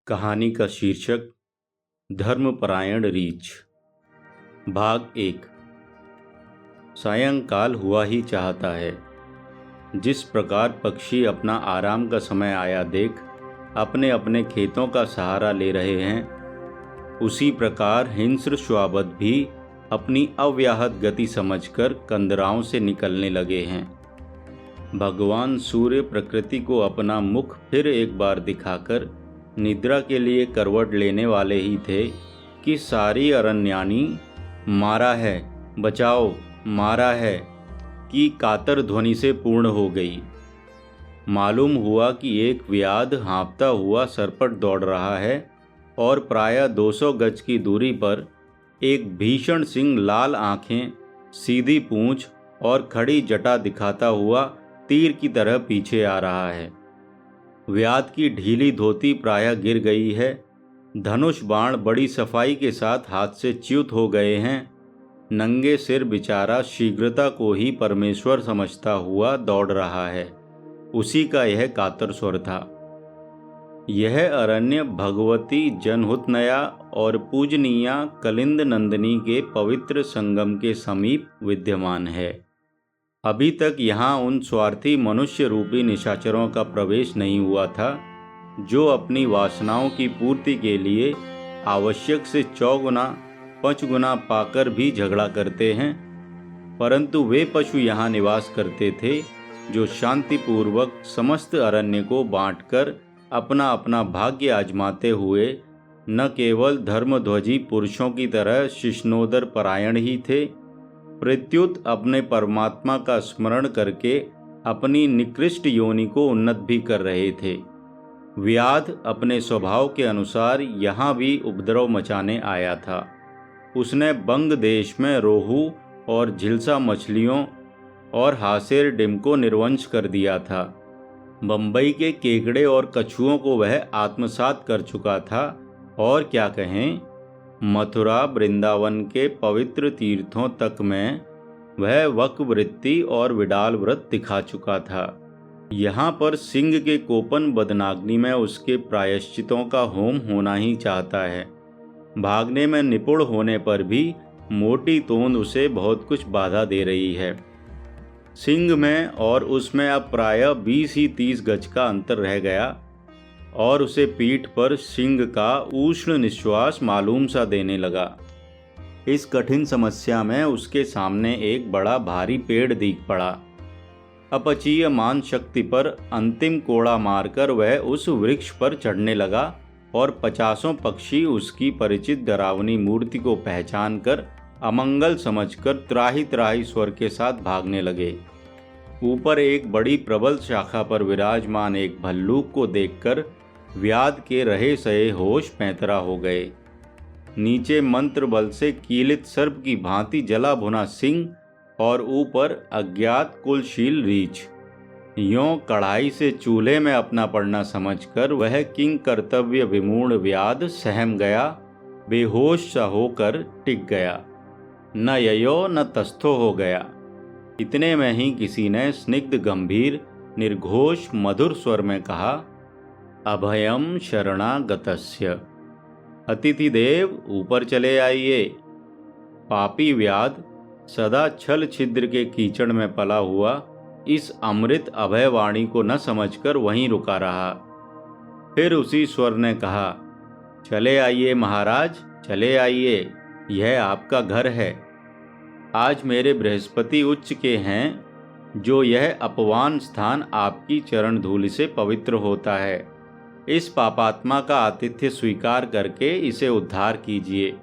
कहानी का शीर्षक धर्मपरायण रीछ। भाग 1। सायंकाल हुआ ही चाहता है। जिस प्रकार पक्षी अपना आराम का समय आया देख अपने अपने खेतों का सहारा ले रहे हैं, उसी प्रकार हिंस्र श्वाबद भी अपनी अव्याहत गति समझकर कंदराओं से निकलने लगे हैं। भगवान सूर्य प्रकृति को अपना मुख फिर एक बार दिखाकर निद्रा के लिए करवट लेने वाले ही थे कि सारी अरण्यानी मारा है, बचाओ, मारा है की कातर ध्वनि से पूर्ण हो गई। मालूम हुआ कि एक व्याध हाँफता हुआ सरपट दौड़ रहा है और प्रायः 200 गज की दूरी पर एक भीषण सिंह लाल आंखें, सीधी पूंछ और खड़ी जटा दिखाता हुआ तीर की तरह पीछे आ रहा है। व्याध की ढीली धोती प्रायः गिर गई है, धनुष बाण बड़ी सफाई के साथ हाथ से च्युत हो गए हैं। नंगे सिर बेचारा शीघ्रता को ही परमेश्वर समझता हुआ दौड़ रहा है। उसी का यह कातर स्वर था। यह अरण्य भगवती जनहुतनया और पूजनीया कलिंद नंदिनी के पवित्र संगम के समीप विद्यमान है। अभी तक यहाँ उन स्वार्थी मनुष्य रूपी निशाचरों का प्रवेश नहीं हुआ था जो अपनी वासनाओं की पूर्ति के लिए आवश्यक से 4 गुना 5 गुना पाकर भी झगड़ा करते हैं, परंतु वे पशु यहाँ निवास करते थे जो शांतिपूर्वक समस्त अरण्य को बांटकर अपना अपना भाग्य आजमाते हुए न केवल धर्मध्वजी पुरुषों की तरह शिष्णोदर परायण ही थे, प्रत्युत अपने परमात्मा का स्मरण करके अपनी निकृष्ट योनि को उन्नत भी कर रहे थे। व्याध अपने स्वभाव के अनुसार यहाँ भी उपद्रव मचाने आया था। उसने बंग देश में रोहू और झिलसा मछलियों और हासेर डिम को निर्वंश कर दिया था। बम्बई के केकड़े और कछुओं को वह आत्मसात कर चुका था और क्या कहें, मथुरा वृंदावन के पवित्र तीर्थों तक में वह वक्वृत्ति और विडाल व्रत दिखा चुका था। यहाँ पर सिंह के कोपन बदनाग्नि में उसके प्रायश्चितों का होम होना ही चाहता है। भागने में निपुण होने पर भी मोटी तोंद उसे बहुत कुछ बाधा दे रही है। सिंह में और उसमें अब प्रायः 20 ही 30 गज का अंतर रह गया और उसे पीठ पर सिंह का उष्ण निश्वास मालूम सा देने लगा। इस कठिन समस्या में उसके सामने एक बड़ा भारी पेड़ दिख पड़ा। अपचीय मान शक्ति पर अंतिम कोड़ा मारकर वह उस वृक्ष पर चढ़ने लगा और 50 पक्षी उसकी परिचित डरावनी मूर्ति को पहचान कर अमंगल समझकर त्राही त्राही स्वर के साथ भागने लगे। ऊपर एक बड़ी प्रबल शाखा पर विराजमान एक भल्लूक को देखकर व्याध के रहे सहे होश पैंतरा हो गए। नीचे मंत्र बल से कीलित सर्प की भांति जला भुना सिंह और ऊपर अज्ञात कुलशील रीछ। यों कढ़ाई से चूल्हे में अपना पड़ना समझकर वह किंग कर्तव्य विमूढ़ व्याध सहम गया, बेहोश सा होकर टिक गया। न ययो न तस्थो हो गया। इतने में ही किसी ने स्निग्ध गंभीर निर्घोष मधुर स्वर में कहा, अभयम शरणागतस्य। अतिथि देव ऊपर चले आइए। पापी व्याध सदा छल छिद्र के कीचड़ में पला हुआ इस अमृत अभयवाणी को न समझकर वहीं रुका रहा। फिर उसी स्वर ने कहा, चले आइए महाराज, चले आइए, यह आपका घर है। आज मेरे बृहस्पति उच्च के हैं जो यह अपवान स्थान आपकी चरण धूलि से पवित्र होता है। इस पापात्मा का आतिथ्य स्वीकार करके इसे उद्धार कीजिए।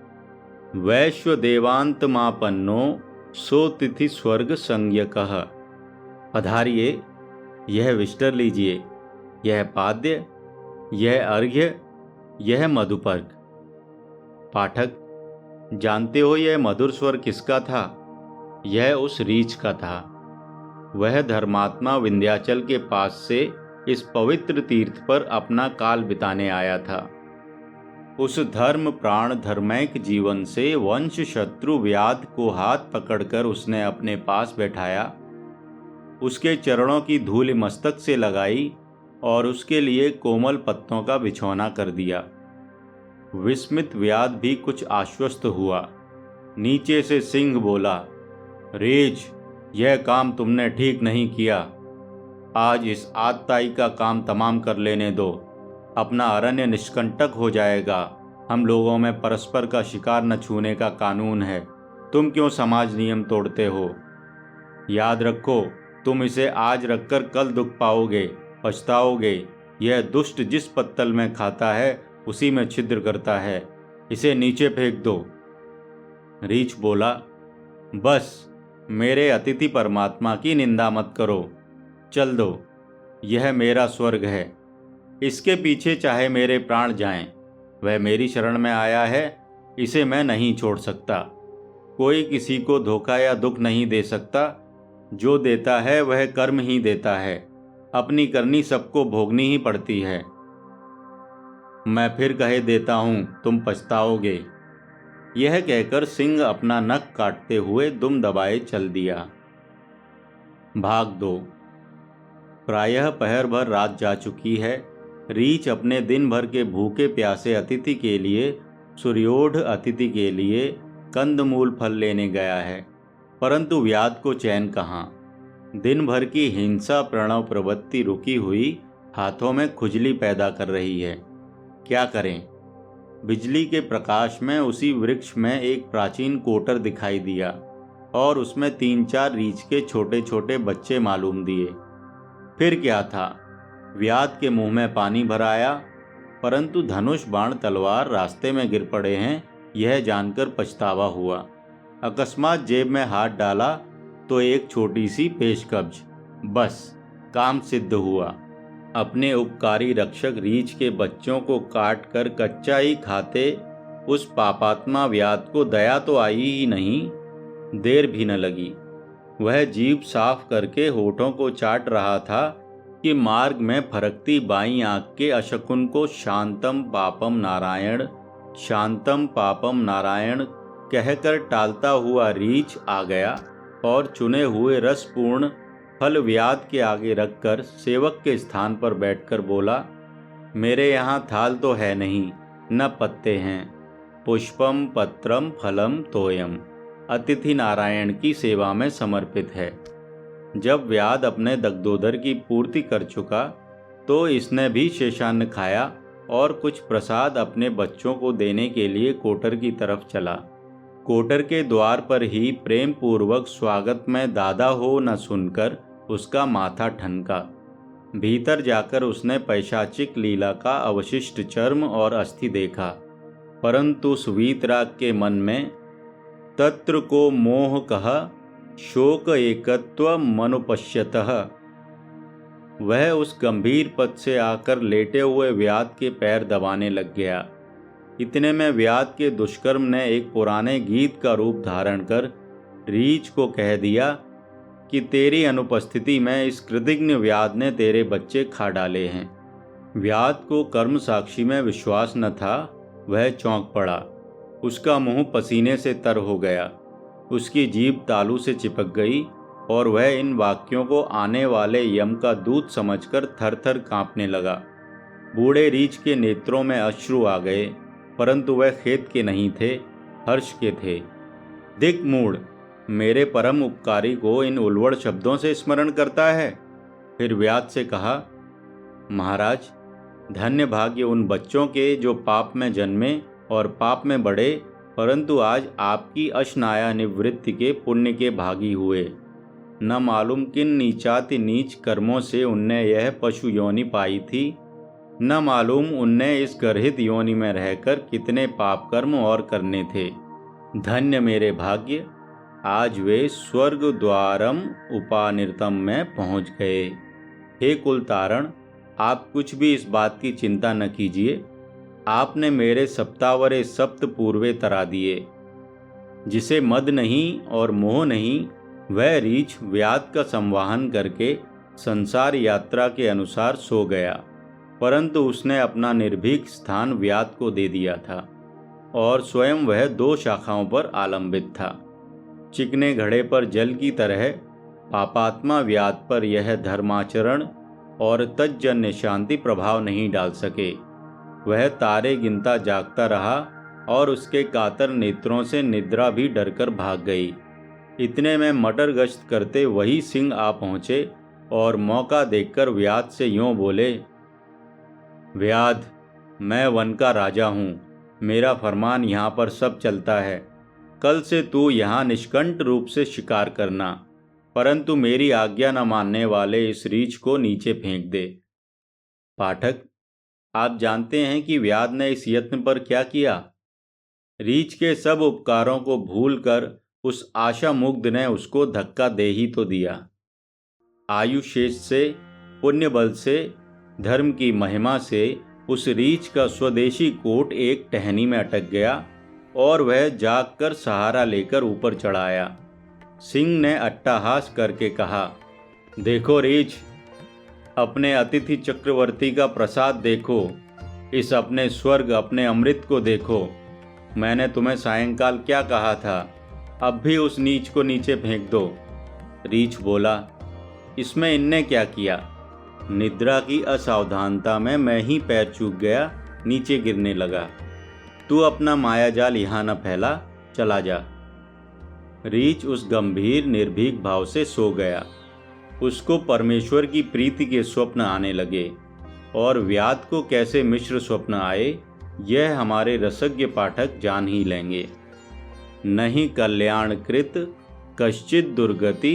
वैश्व देवांतमापन्नो सो तिथि स्वर्ग संज्ञकः। पधारिए, यह विष्टर लीजिए, यह पाद्य, यह अर्घ्य, यह मधुपर्क। पाठक, जानते हो यह मधुर स्वर किसका था? यह उस रीछ का था। वह धर्मात्मा विंध्याचल के पास से इस पवित्र तीर्थ पर अपना काल बिताने आया था। उस धर्म प्राण धर्मैक जीवन से वंश शत्रु व्याध को हाथ पकड़कर उसने अपने पास बैठाया, उसके चरणों की धूल मस्तक से लगाई और उसके लिए कोमल पत्तों का बिछौना कर दिया। विस्मित व्याध भी कुछ आश्वस्त हुआ। नीचे से सिंह बोला, रीछ, यह काम तुमने ठीक नहीं किया। आज इस आतताई का काम तमाम कर लेने दो। अपना अरण्य निष्कंटक हो जाएगा। हम लोगों में परस्पर का शिकार न छूने का कानून है। तुम क्यों समाज नियम तोड़ते हो? याद रखो, तुम इसे आज रखकर कल दुख पाओगे, पछताओगे। यह दुष्ट जिस पत्तल में खाता है उसी में छिद्र करता है। इसे नीचे फेंक दो। रीछ बोला, बस मेरे अतिथि परमात्मा की निंदा मत करो। चल दो, यह मेरा स्वर्ग है। इसके पीछे चाहे मेरे प्राण जाएं। वह मेरी शरण में आया है, इसे मैं नहीं छोड़ सकता। कोई किसी को धोखा या दुख नहीं दे सकता। जो देता है वह कर्म ही देता है। अपनी करनी सबको भोगनी ही पड़ती है। मैं फिर कहे देता हूँ, तुम पछताओगे। यह कहकर सिंह अपना नख काटते हुए दुम दबाए चल दिया। भाग 2। प्रायः पहर भर रात जा चुकी है। रीछ अपने दिन भर के भूखे प्यासे अतिथि के लिए, सूर्योढ़ अतिथि के लिए कंदमूल फल लेने गया है, परंतु व्याध को चैन कहाँ। दिन भर की हिंसा प्रणव प्रवृत्ति रुकी हुई हाथों में खुजली पैदा कर रही है। क्या करें? बिजली के प्रकाश में उसी वृक्ष में एक प्राचीन कोटर दिखाई दिया और उसमें 3-4 रीछ के छोटे छोटे बच्चे मालूम दिए। फिर क्या था? व्याध के मुंह में पानी भर आया, परंतु धनुष बाण तलवार रास्ते में गिर पड़े हैं, यह जानकर पछतावा हुआ। अकस्मात जेब में हाथ डाला तो एक छोटी सी पेशकब्ज। बस काम सिद्ध हुआ। अपने उपकारी रक्षक रीछ के बच्चों को काट कर कच्चा ही खाते उस पापात्मा व्याध को दया तो आई ही नहीं, देर भी न लगी। वह जीभ साफ करके होठों को चाट रहा था कि मार्ग में फरकती बाईं आंख के अशकुन को शांतम पापम नारायण, शांतम पापम नारायण कहकर टालता हुआ रीछ आ गया और चुने हुए रसपूर्ण फल व्याध के आगे रखकर सेवक के स्थान पर बैठकर बोला, मेरे यहाँ थाल तो है नहीं, न पत्ते हैं। पुष्पम पत्रम फलम तोयम अतिथि नारायण की सेवा में समर्पित है। जब व्याध अपने दग्धोदर की पूर्ति कर चुका तो इसने भी शेषान्न खाया और कुछ प्रसाद अपने बच्चों को देने के लिए कोटर की तरफ चला। कोटर के द्वार पर ही प्रेम पूर्वक स्वागत में दादा हो न सुनकर उसका माथा ठनका। भीतर जाकर उसने पैशाचिक लीला का अवशिष्ट चर्म और अस्थि देखा, परंतु उस वीतराग के मन में तत्र को मोह कह शोक एकत्व मनुपश्यतः। वह उस गंभीर पद से आकर लेटे हुए व्याध के पैर दबाने लग गया। इतने में व्याध के दुष्कर्म ने एक पुराने गीत का रूप धारण कर रीछ को कह दिया कि तेरी अनुपस्थिति में इस कृतघ्न व्याध ने तेरे बच्चे खा डाले हैं। व्याध को कर्म साक्षी में विश्वास न था। वह चौंक पड़ा। उसका मुंह पसीने से तर हो गया। उसकी जीभ तालू से चिपक गई और वह इन वाक्यों को आने वाले यम का दूत समझकर थर-थर कांपने लगा। बूढ़े रीछ के नेत्रों में अश्रु आ गए, परंतु वह खेद के नहीं थे, हर्ष के थे। दिक मूढ़, मेरे परम उपकारी को इन उल्वड़ शब्दों से स्मरण करता है। फिर व्याध से कहा, महाराज, धन्य भाग्य उन बच्चों के जो पाप में जन्मे और पाप में बढ़े, परंतु आज आपकी अशनाया निवृत्ति के पुण्य के भागी हुए। न मालूम किन नीचाति नीच कर्मों से उनने यह पशु योनि पाई थी, न मालूम उनने इस गर्हित योनि में रहकर कितने पाप कर्म और करने थे। धन्य मेरे भाग्य, आज वे स्वर्ग द्वारम उपानिर्तम में पहुँच गए। हे कुलतारण, आप कुछ भी इस बात की चिंता न कीजिए। आपने मेरे सप्तावरे सप्त पूर्वे तरा दिए। जिसे मद नहीं और मोह नहीं, वह रीछ व्याध का संवाहन करके संसार यात्रा के अनुसार सो गया, परंतु उसने अपना निर्भीक स्थान व्याध को दे दिया था और स्वयं वह 2 शाखाओं पर आलंबित था। चिकने घड़े पर जल की तरह पापात्मा व्याध पर यह धर्माचरण और तज्जन्य शांति प्रभाव नहीं डाल सके। वह तारे गिनता जागता रहा और उसके कातर नेत्रों से निद्रा भी डरकर भाग गई। इतने में मटर गश्त करते वही सिंह आ पहुँचे और मौका देखकर व्याध से यूँ बोले, व्याध, मैं वन का राजा हूँ, मेरा फरमान यहाँ पर सब चलता है। कल से तू यहाँ निष्कंठ रूप से शिकार करना, परंतु मेरी आज्ञा न मानने वाले इस रीछ को नीचे फेंक दे। पाठक, आप जानते हैं कि व्याध ने इस यत्न पर क्या किया। रीछ के सब उपकारों को भूलकर उस आशा मुग्ध ने उसको धक्का दे ही तो दिया। आयु शेष से, पुण्य बल से, धर्म की महिमा से उस रीछ का स्वदेशी कोट एक टहनी में अटक गया और वह जागकर सहारा लेकर ऊपर चढ़ाया। सिंह ने अट्टहास करके कहा, देखो रीछ, अपने अतिथि चक्रवर्ती का प्रसाद देखो, इस अपने स्वर्ग, अपने अमृत को देखो। मैंने तुम्हें सायंकाल क्या कहा था, अब भी उस नीच को नीचे फेंक दो। रीछ बोला, इसमें इनने क्या किया? निद्रा की असावधानता में मैं ही पैर चूक गया, नीचे गिरने लगा। तू अपना मायाजाल यहाँ न फैला, चला जा। रीछ उस गंभीर निर्भीक भाव से सो गया। उसको परमेश्वर की प्रीति के स्वप्न आने लगे, और व्याध को कैसे मिश्र स्वप्न आए, यह हमारे रसज्ञ पाठक जान ही लेंगे। नहीं कल्याणकृत कश्चित दुर्गति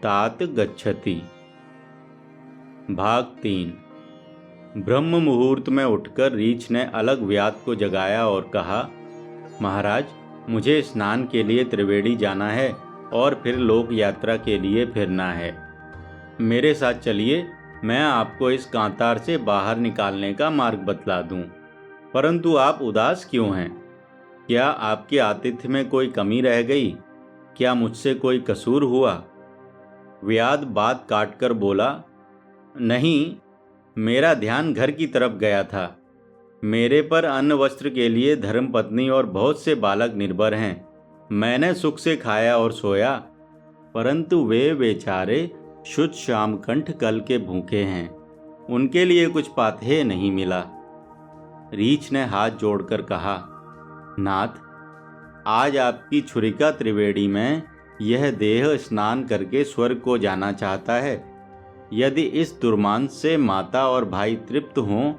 तात गच्छति। भाग 3। ब्रह्म मुहूर्त में उठकर रीछ ने अलग व्याध को जगाया और कहा, महाराज, मुझे स्नान के लिए त्रिवेणी जाना है और फिर लोक यात्रा के लिए फिरना है। मेरे साथ चलिए, मैं आपको इस कांतार से बाहर निकालने का मार्ग बतला दूं। परंतु आप उदास क्यों हैं? क्या आपके आतिथ्य में कोई कमी रह गई? क्या मुझसे कोई कसूर हुआ? व्याध बात काटकर बोला, नहीं, मेरा ध्यान घर की तरफ गया था। मेरे पर अन्न वस्त्र के लिए धर्मपत्नी और बहुत से बालक निर्भर हैं। मैंने सुख से खाया और सोया, परंतु वे बेचारे शुद्ध श्याम कंठ कल के भूखे हैं, उनके लिए कुछ पाथेय नहीं मिला। रीछ ने हाथ जोड़कर कहा, नाथ, आज आपकी छुरिका त्रिवेणी में यह देह स्नान करके स्वर्ग को जाना चाहता है। यदि इस दुर्मांस से माता और भाई तृप्त हों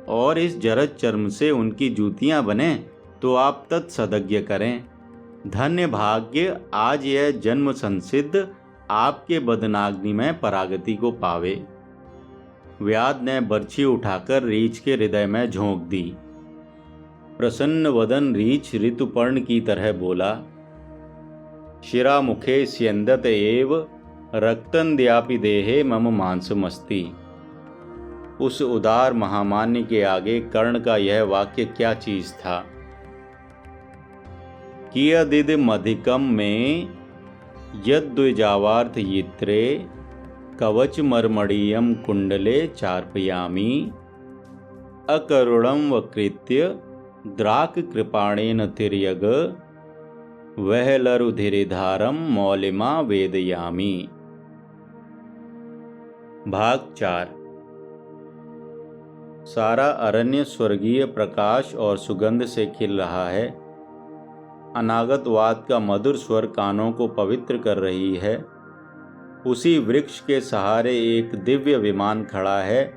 और इस जरद चर्म से उनकी जूतियां बने, तो आप तत्सदज्ञ करें। धन्य भाग्य आज यह जन्म संसिद्ध आपके बदनाग्नि में परागति को पावे। व्याध ने बर्छी उठाकर रीछ के हृदय में झोंक दी। प्रसन्न वदन रीछ ऋतुपर्ण की तरह बोला, शिरा मुखे स्यंदत एव रक्तंद्यापि देहे मम मांसमस्ति। उस उदार महामान्य के आगे कर्ण का यह वाक्य क्या चीज था? कियदिदमधिकं में यद्द्विजावार्थ यित्रे कवच मर्मणीयं कुंडले चार्पयामि अकरुणं वकृत्य द्राक कृपाणेन तिर्यग वहलरुधिरिधारं मौलिमा वेदयामि। भाग 4। सारा अरण्य स्वर्गीय प्रकाश और सुगंध से खिल रहा है। अनागतवाद का मधुर स्वर कानों को पवित्र कर रही है। उसी वृक्ष के सहारे एक दिव्य विमान खड़ा है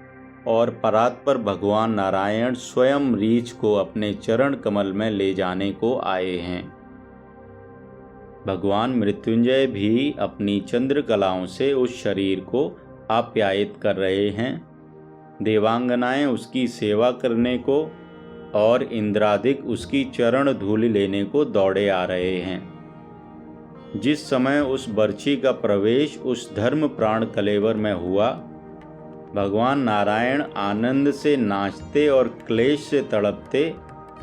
और परात पर भगवान नारायण स्वयं रीछ को अपने चरण कमल में ले जाने को आए हैं। भगवान मृत्युंजय भी अपनी चंद्रकलाओं से उस शरीर को आप्यायित कर रहे हैं। देवांगनाएं उसकी सेवा करने को और इंद्रादिक उसकी चरण धूलि लेने को दौड़े आ रहे हैं। जिस समय उस बर्छी का प्रवेश उस धर्म प्राण कलेवर में हुआ, भगवान नारायण आनंद से नाचते और क्लेश से तड़पते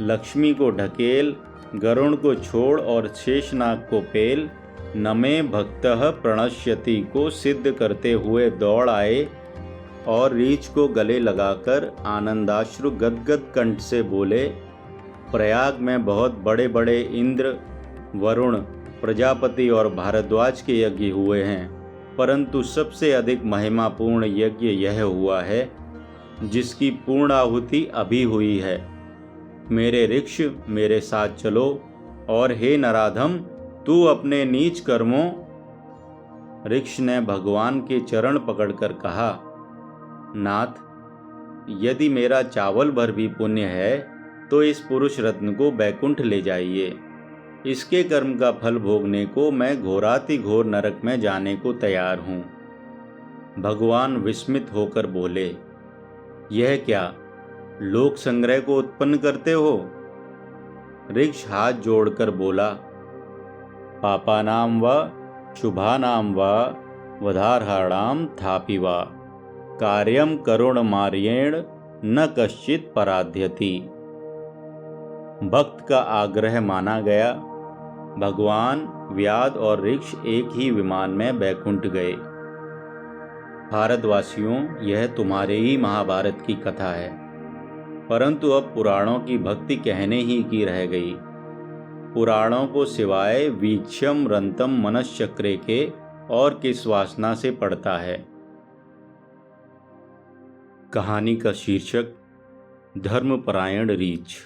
लक्ष्मी को ढकेल, गरुण को छोड़ और शेषनाग को पेल, नमे भक्तः प्रणश्यति को सिद्ध करते हुए दौड़ आए और रीछ को गले लगाकर आनंदाश्रु गदगद कंठ से बोले, प्रयाग में बहुत बड़े बड़े इंद्र, वरुण, प्रजापति और भारद्वाज के यज्ञ हुए हैं। परंतु सबसे अधिक महिमापूर्ण यज्ञ यह हुआ है जिसकी पूर्ण आहुति अभी हुई है। मेरे ऋक्ष, मेरे साथ चलो, और हे नराधम, तू अपने नीच कर्मों। ऋक्ष ने भगवान के चरण पकड़कर कहा, नाथ, यदि मेरा चावल भर भी पुण्य है तो इस पुरुष रत्न को बैकुंठ ले जाइए। इसके कर्म का फल भोगने को मैं घोराति घोर नरक में जाने को तैयार हूँ। भगवान विस्मित होकर बोले, यह क्या, लोक संग्रह को उत्पन्न करते हो? ऋक्ष हाथ जोड़कर बोला, पापानां व शुभानां व वधार्हाणां थापि वा कार्यं करुणमार्येण न कश्चित् पराध्यति। भक्त का आग्रह माना गया। भगवान, व्याध और ऋक्ष एक ही विमान में बैकुंठ गए। भारतवासियों, यह तुम्हारे ही महाभारत की कथा है, परंतु अब पुराणों की भक्ति कहने ही की रह गई। पुराणों को सिवाय वीक्षम रंतम मनश्चक्रे के और किस वासना से पढ़ता है। कहानी का शीर्षक धर्मपरायण रीछ।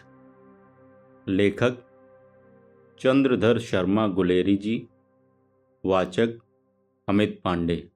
लेखक चंद्रधर शर्मा गुलेरी जी। वाचक अमित पांडे।